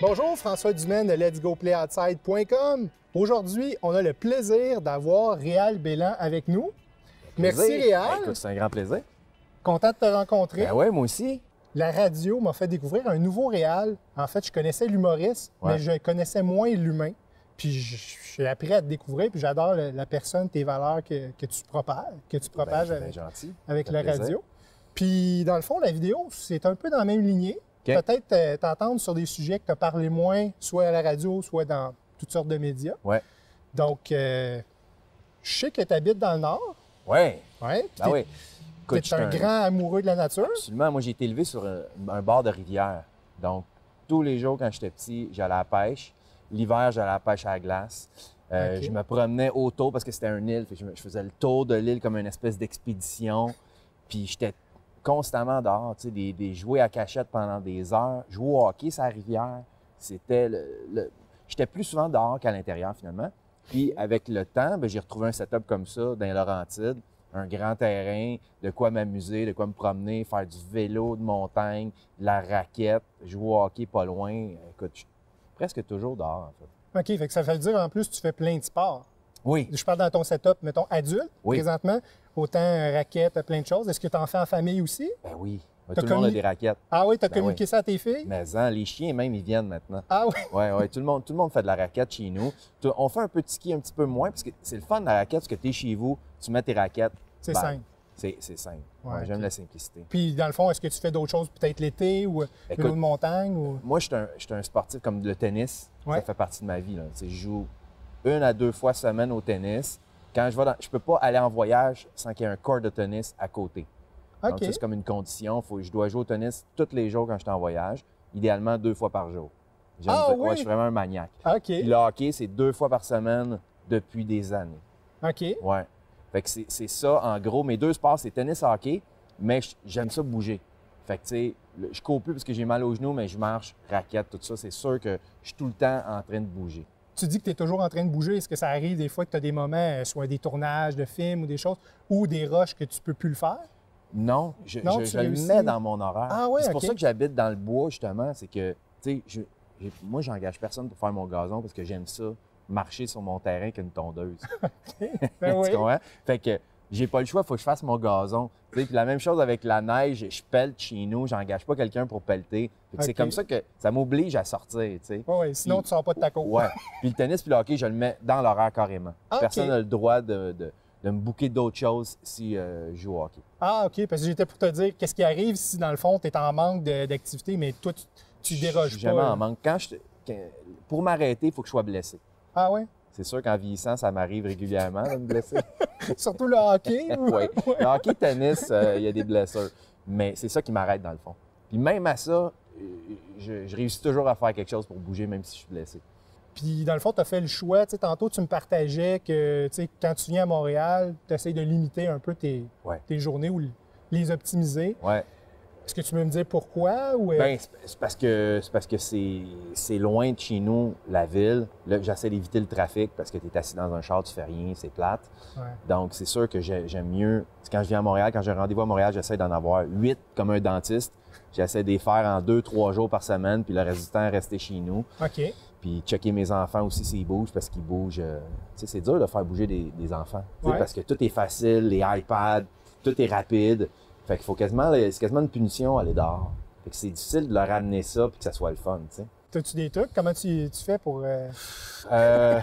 Bonjour, François Dumaine de letsgoplayoutside.com. Aujourd'hui, on a le plaisir d'avoir Réal Bélan avec nous. Merci Réal. Écoute, c'est un grand plaisir. Content de te rencontrer. Ben ouais, moi aussi. La radio m'a fait découvrir un nouveau Réal. En fait, je connaissais l'humoriste, mais je connaissais moins l'humain. Puis j'ai appris à te découvrir, puis j'adore la personne, tes valeurs que tu propages avec la radio. Puis dans le fond, la vidéo, c'est un peu dans la même lignée. Okay. Peut-être t'entendre sur des sujets que tu as parlé moins, soit à la radio, soit dans toutes sortes de médias. Ouais. Donc, je sais que tu habites dans le Nord. Ouais. Ouais. Ben oui. Tu es un grand amoureux de la nature. Absolument. Moi, j'ai été élevé sur un bord de rivière. Donc, tous les jours, quand j'étais petit, j'allais à la pêche. L'hiver, j'allais à la pêche à la glace. Okay. Je me promenais autour parce que c'était une île. Je faisais le tour de l'île comme une espèce d'expédition. Puis, j'étais constamment dehors, tu sais, des jouets à cachette pendant des heures. Jouer au hockey sur la rivière, c'était J'étais plus souvent dehors qu'à l'intérieur, finalement. Puis, avec le temps, j'ai retrouvé un setup comme ça dans les Laurentides. Un grand terrain, de quoi m'amuser, de quoi me promener, faire du vélo de montagne, de la raquette, jouer au hockey pas loin. Écoute, je suis presque toujours dehors, en fait. OK, fait que ça veut dire, en plus, tu fais plein de sports. Oui. Je parle dans ton setup, mettons, adulte, présentement. Autant raquettes, plein de choses. Est-ce que tu en fais en famille aussi? Ben oui. Tout le monde a des raquettes. Ah oui, tu as communiqué ça à tes filles? Mais les chiens même, ils viennent maintenant. Ah oui? Oui. Tout le monde fait de la raquette chez nous. On fait un peu de ski un petit peu moins, parce que c'est le fun de la raquette, parce que tu es chez vous, tu mets tes raquettes. C'est simple. C'est simple. Ouais, j'aime la simplicité. Puis, dans le fond, est-ce que tu fais d'autres choses, peut-être l'été ou vélo de montagne? Ou... Moi, je suis un sportif comme le tennis. Ça fait partie de ma vie. Là. Je joue 1 à 2 fois semaine au tennis. Quand je peux pas aller en voyage sans qu'il y ait un court de tennis à côté. Okay. Donc, c'est comme une condition. Je dois jouer au tennis tous les jours quand je suis en voyage, idéalement 2 fois par jour. Oui? Ouais, je suis vraiment un maniaque. OK. Puis le hockey, c'est 2 fois par semaine depuis des années. OK. Ouais. Fait que c'est ça, en gros. Mes 2 sports, c'est tennis et hockey, mais j'aime ça bouger. Fait que, tu sais, je cours plus parce que j'ai mal aux genoux, mais je marche, raquette, tout ça. C'est sûr que je suis tout le temps en train de bouger. Tu dis que tu es toujours en train de bouger. Est-ce que ça arrive des fois que tu as des moments, soit des tournages de films ou des choses, ou des rushs que tu peux plus le faire? Non, je le mets dans mon horaire. Ah oui, c'est pour ça que j'habite dans le bois, justement. C'est que, tu sais, moi, j'engage personne pour faire mon gazon parce que j'aime ça, marcher sur mon terrain qu'une tondeuse. Okay. Ben tu comprends? Fait que j'ai pas le choix, il faut que je fasse mon gazon. Puis la même chose avec la neige, je pèlte chez nous, j'engage pas quelqu'un pour pelleter. C'est comme ça que ça m'oblige à sortir, tu sais. Oui, sinon tu sors pas de ta cour. Ouais. Puis le tennis puis le hockey, je le mets dans l'horaire carrément. Personne n'a le droit de me booker d'autres choses si je joue au hockey. Ah, OK, parce que j'étais pour te dire qu'est-ce qui arrive si, dans le fond, tu es en manque d'activité, mais toi, tu déroges pas. Je suis jamais en manque. Pour m'arrêter, il faut que je sois blessé. Ah oui? C'est sûr qu'en vieillissant, ça m'arrive régulièrement de me blesser. Surtout le hockey? Oui. Le hockey, tennis, il y a des blessures. Mais c'est ça qui m'arrête dans le fond. Puis même à ça, je réussis toujours à faire quelque chose pour bouger, même si je suis blessé. Puis dans le fond, tu as fait le choix. Tu sais, tantôt, tu me partageais que quand tu viens à Montréal, tu essaies de limiter un peu tes journées ou les optimiser. Oui. Est-ce que tu peux me dire pourquoi? Ou... Bien, c'est parce que c'est loin de chez nous, la ville. Là, j'essaie d'éviter le trafic parce que tu es assis dans un char, tu fais rien, c'est plate. Ouais. Donc, c'est sûr que j'aime mieux. Quand je viens à Montréal, quand j'ai un rendez-vous à Montréal, j'essaie d'en avoir 8 comme un dentiste. J'essaie de les faire en 2-3 jours par semaine, puis le reste du temps, rester chez nous. OK. Puis checker mes enfants aussi s'ils bougent, parce qu'ils bougent. Tu sais, c'est dur de faire bouger des enfants. Ouais. Parce que tout est facile, les iPads, tout est rapide. Fait qu'il faut c'est quasiment une punition aller dehors. Fait que c'est difficile de leur amener ça puis que ça soit le fun, tu sais. T'as-tu des trucs? Comment tu fais pour... La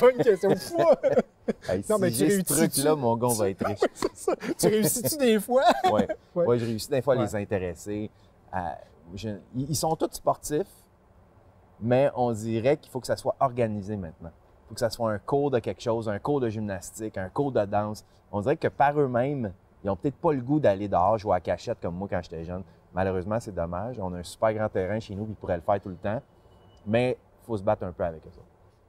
bonne question. Hey, non, mais j'ai ce truc-là, mon gars va être riche. Tu réussis-tu des fois? Oui. Ouais, je réussis des fois à les intéresser. Ils sont tous sportifs, mais on dirait qu'il faut que ça soit organisé maintenant. Il faut que ça soit un cours de quelque chose, un cours de gymnastique, un cours de danse. On dirait que par eux-mêmes, ils n'ont peut-être pas le goût d'aller dehors jouer à cachette comme moi quand j'étais jeune. Malheureusement, c'est dommage. On a un super grand terrain chez nous, puis ils pourraient le faire tout le temps. Mais il faut se battre un peu avec ça.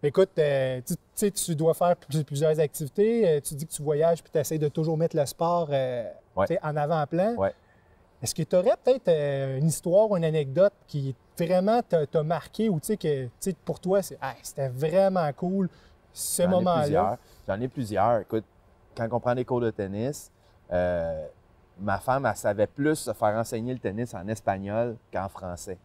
Écoute, tu dois faire plusieurs activités. Tu dis que tu voyages puis tu essaies de toujours mettre le sport en avant-plan. Ouais. Est-ce que tu aurais peut-être une histoire ou une anecdote qui vraiment t'a marqué ou que pour toi, c'était vraiment cool ce moment-là? J'en ai plusieurs. Écoute, quand on prend des cours de tennis, ma femme, elle savait plus se faire enseigner le tennis en espagnol qu'en français.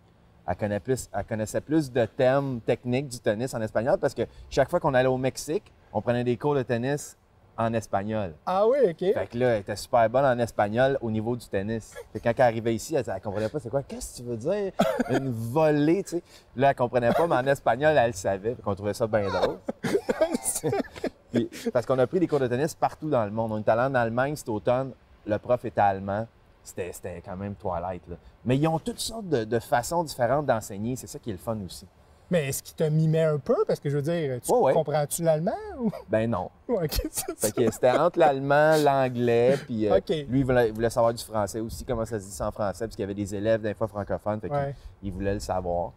Elle connaissait plus de thèmes techniques du tennis en espagnol parce que chaque fois qu'on allait au Mexique, on prenait des cours de tennis en espagnol. Ah oui, OK. Fait que là, elle était super bonne en espagnol au niveau du tennis. Fait que quand elle arrivait ici, elle comprenait pas c'est quoi. Qu'est-ce que tu veux dire? Une volée, tu sais. Là, elle comprenait pas, mais en espagnol, elle le savait. Fait qu'on trouvait ça bien drôle. Puis, parce qu'on a pris des cours de tennis partout dans le monde. On est allé en Allemagne cet automne. Le prof était allemand. C'était quand même Twilight, là. Mais ils ont toutes sortes de façons différentes d'enseigner. C'est ça qui est le fun aussi. Mais est-ce qu'il te mimait un peu? Parce que je veux dire, comprends-tu l'allemand? Ou... Ben non. OK, fait que c'était entre l'allemand, l'anglais, puis OK. lui, il voulait savoir du français aussi, comment ça se dit ça en français, parce qu'il y avait des élèves d'un fois francophones, fait qu'il voulait le savoir.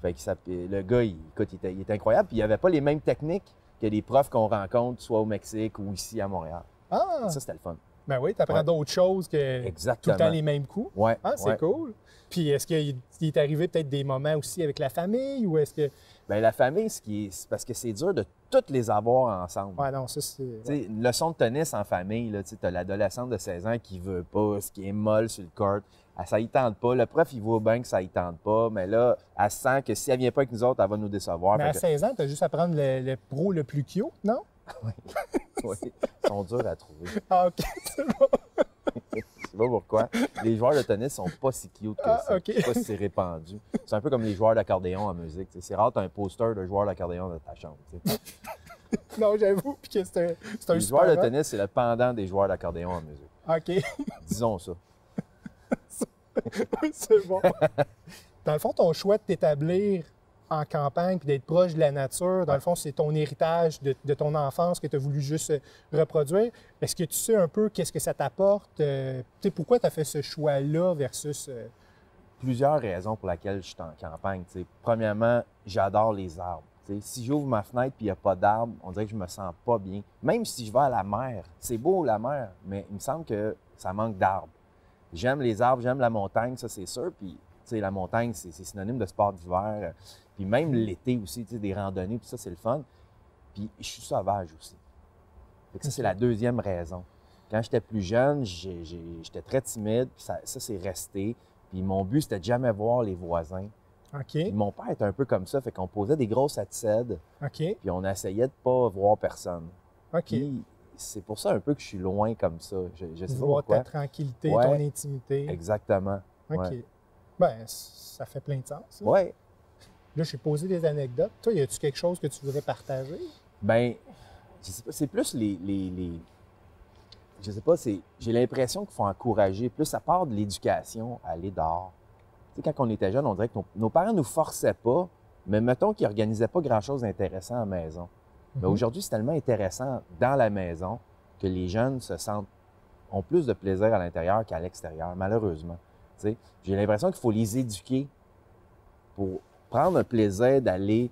Fait que le gars, écoute, il était incroyable, puis il n'y avait pas les mêmes techniques que les profs qu'on rencontre, soit au Mexique ou ici à Montréal. Ah! Ça, c'était le fun. Ben oui, tu apprends d'autres choses que tout le temps les mêmes coups. Ouais. Ah, c'est cool. Puis est-ce qu'il est arrivé peut-être des moments aussi avec la famille ou est-ce que... Bien, la famille, c'est parce que c'est dur de toutes les avoir ensemble. Ouais, non, ça c'est... Tu sais, une leçon de tennis en famille, tu as l'adolescente de 16 ans qui veut pas, ce qui est molle sur le court. Ça y tente pas. Le prof, il voit bien que ça y tente pas, mais là, elle sent que si elle vient pas avec nous autres, elle va nous décevoir. Mais à 16 ans, tu as juste à prendre le pro le plus cute, non? Oui. Oui. Ils sont durs à trouver. Ah, OK, c'est bon. Je sais pas pourquoi. Les joueurs de tennis sont pas si cute que ça. OK. Je sais pas si c'est répandu. C'est un peu comme les joueurs d'accordéon en musique. C'est rare, tu as un poster de joueur d'accordéon dans ta chambre. Non, j'avoue. Puis que c'est un les joueurs de tennis, c'est le pendant des joueurs d'accordéon en musique. OK. Disons ça. Oui, c'est bon. Dans le fond, ton choix de t'établir en campagne puis d'être proche de la nature, dans le fond, c'est ton héritage de ton enfance que tu as voulu juste reproduire. Est-ce que tu sais un peu qu'est-ce que ça t'apporte? Pourquoi tu as fait ce choix-là versus... Plusieurs raisons pour lesquelles je suis en campagne. T'sais. Premièrement, j'adore les arbres. T'sais, si j'ouvre ma fenêtre et il n'y a pas d'arbres, on dirait que je me sens pas bien. Même si je vais à la mer, c'est beau la mer, mais il me semble que ça manque d'arbres. J'aime les arbres, j'aime la montagne, ça c'est sûr. Puis, la montagne, c'est synonyme de sport d'hiver. Puis même l'été aussi, des randonnées, puis ça, c'est le fun. Puis je suis sauvage aussi. Fait que ça, c'est la deuxième raison. Quand j'étais plus jeune, j'étais très timide, puis ça c'est resté. Puis mon but, c'était de jamais voir les voisins. OK. Puis mon père était un peu comme ça, fait qu'on posait des grosses satisfaides, OK. puis on essayait de pas voir personne. OK. Puis c'est pour ça un peu que je suis loin comme ça. Je sais pas voir pourquoi. ta tranquillité, ton intimité. Exactement. OK. Ouais. Ben, ça fait plein de sens. Oui. Là, j'ai posé des anecdotes. Toi, y a-tu quelque chose que tu voudrais partager? Ben, je sais pas, c'est plus je sais pas, j'ai l'impression qu'il faut encourager, plus ça part de l'éducation, à aller dehors. Tu sais, quand on était jeunes, on dirait que nos parents nous forçaient pas, mais mettons qu'ils organisaient pas grand-chose d'intéressant à la maison. Mais aujourd'hui, c'est tellement intéressant dans la maison que les jeunes ont plus de plaisir à l'intérieur qu'à l'extérieur, malheureusement. Tu sais, j'ai l'impression qu'il faut les éduquer pour prendre un plaisir d'aller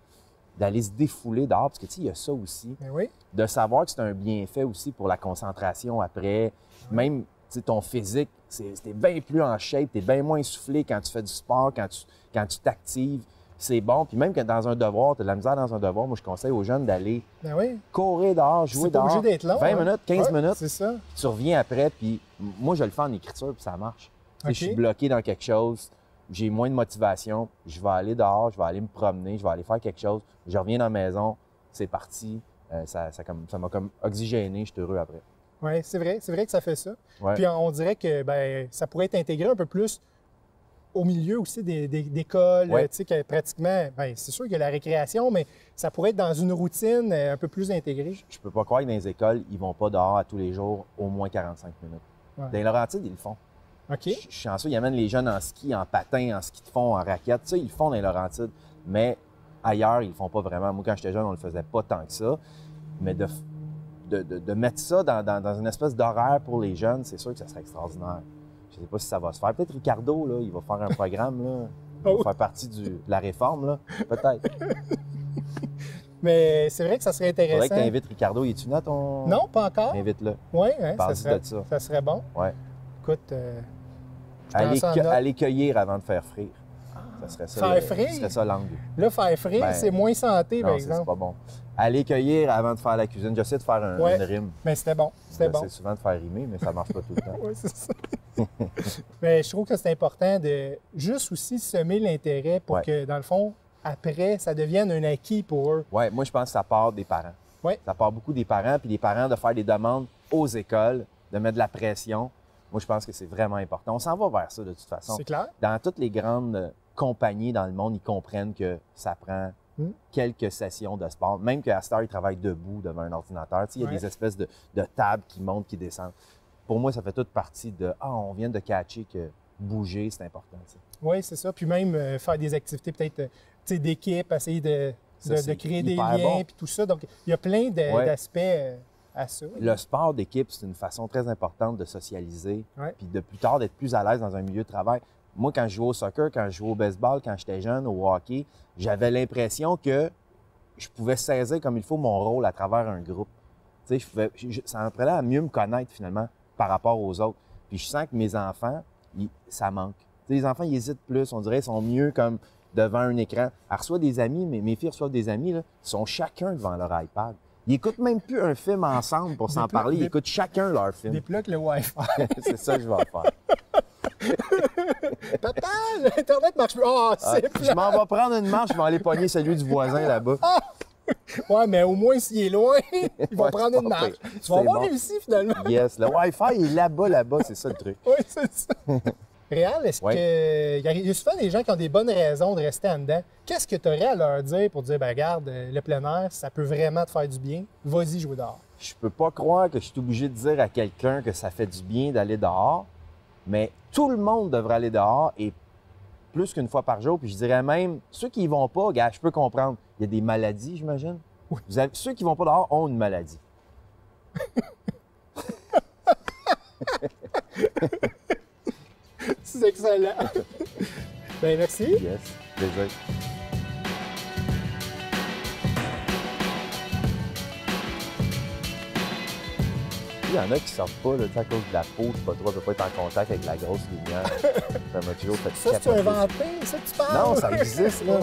se défouler dehors, parce que, tu sais, il y a ça aussi. Ben oui. De savoir que c'est un bienfait aussi pour la concentration après. Même, tu sais, ton physique, t'es bien plus en shape, t'es bien moins essoufflé quand tu fais du sport, quand tu t'actives. C'est bon. Puis même que dans un devoir, tu as de la misère dans un devoir, moi, je conseille aux jeunes d'aller courir dehors, jouer dehors. C'est pas obligé d'être long. 20 minutes, 15 minutes. C'est ça. Tu reviens après, puis moi, je le fais en écriture, puis ça marche. Tu sais, je suis bloqué dans quelque chose, j'ai moins de motivation, je vais aller dehors, je vais aller me promener, je vais aller faire quelque chose, je reviens dans la maison, c'est parti. Ça m'a comme oxygéné, je suis heureux après. Oui, c'est vrai que ça fait ça. Ouais. Puis on dirait que ça pourrait être intégré un peu plus au milieu aussi d'écoles, tu sais, que pratiquement, c'est sûr qu'il y a la récréation, mais ça pourrait être dans une routine un peu plus intégrée. Je peux pas croire que dans les écoles, ils vont pas dehors à tous les jours au moins 45 minutes. Ouais. Dans les Laurentides, ils le font. OK. Je suis chanceux, ils amènent les jeunes en ski, en patin, en ski de fond, en raquette. Ça, ils le font dans les Laurentides. Mais ailleurs, ils le font pas vraiment. Moi, quand j'étais jeune, on le faisait pas tant que ça. Mais de mettre ça dans une espèce d'horaire pour les jeunes, c'est sûr que ça serait extraordinaire. Je sais pas si ça va se faire. Peut-être Ricardo, là, il va faire un programme, là. Il va faire partie de la réforme, là. Peut-être. Mais c'est vrai que ça serait intéressant. Faudrait que tu invites Ricardo. Es-tu là ton... Non, pas encore. Invite-le. Oui, ça serait bon. Ouais. Écoute, aller cueillir avant de faire frire. Ça serait ça. Faire frire? Ça serait ça l'angle. Là, faire frire, c'est moins santé, par exemple. C'est pas bon. Aller cueillir avant de faire la cuisine. J'essaie de faire une rime. Mais c'était bon. C'était bon. J'essaie souvent de faire rimer, mais ça marche pas tout le temps. Oui, c'est ça. Mais je trouve que c'est important de juste aussi semer l'intérêt pour que, dans le fond, après, ça devienne un acquis pour eux. Oui, moi, je pense que ça part des parents. Ouais. Ça part beaucoup des parents, puis les parents de faire des demandes aux écoles, de mettre de la pression. Moi, je pense que c'est vraiment important. On s'en va vers ça, de toute façon. C'est clair. Dans toutes les grandes compagnies dans le monde, ils comprennent que ça prend quelques sessions de sport. Même qu'à Star, ils travaillent debout devant un ordinateur. Tu sais, il y a des espèces de tables qui montent, qui descendent. Pour moi, ça fait toute partie de « Ah, on vient de catcher que bouger, c'est important. » Oui, c'est ça. Puis même faire des activités peut-être d'équipe, essayer de créer des liens, puis tout ça. Donc, il y a plein d'aspects à ça. Le sport d'équipe, c'est une façon très importante de socialiser, puis de plus tard d'être plus à l'aise dans un milieu de travail. Moi, quand je jouais au soccer, quand je jouais au baseball, quand j'étais jeune, au hockey, j'avais l'impression que je pouvais saisir comme il faut mon rôle à travers un groupe. Tu sais, ça m'apprenait à mieux me connaître, finalement, par rapport aux autres. Puis je sens que mes enfants, ça manque. Tu sais, les enfants, ils hésitent plus. On dirait qu'ils sont mieux comme devant un écran. Elles reçoivent des amis, mes filles reçoivent des amis, là, ils sont chacun devant leur iPad. Ils n'écoutent même plus un film ensemble pour s'en parler. Ils écoutent chacun leur film. Débloque le Wi-Fi. C'est ça que je vais faire. Papa, l'Internet marche plus. Oh, c'est je m'en vais prendre une marche, je vais aller pogner celui du voisin là-bas. Ouais, mais au moins, s'il est loin, il va prendre une marche. Tu vas avoir réussi, finalement. Yes, le Wi-Fi est là-bas, c'est ça le truc. Oui, c'est ça. Réal, est-ce qu'il y a souvent des gens qui ont des bonnes raisons de rester en dedans? Qu'est-ce que tu aurais à leur dire pour dire, ben regarde, le plein air, ça peut vraiment te faire du bien, vas-y jouer dehors? Je peux pas croire que je suis obligé de dire à quelqu'un que ça fait du bien d'aller dehors, mais tout le monde devrait aller dehors et plus qu'une fois par jour. Puis je dirais même, ceux qui y vont pas, gars, je peux comprendre. Il y a des maladies, j'imagine. Oui. Ceux qui vont pas dehors ont une maladie. C'est excellent. Ben merci. Yes, plaisir. Il y en a qui sortent pas là, à cause de la peau, je sais pas trop, ne peut pas être en contact avec la grosse lumière. Ça m'a toujours fait ça, c'est inventé, ça que tu parles? Non, ça existe, là.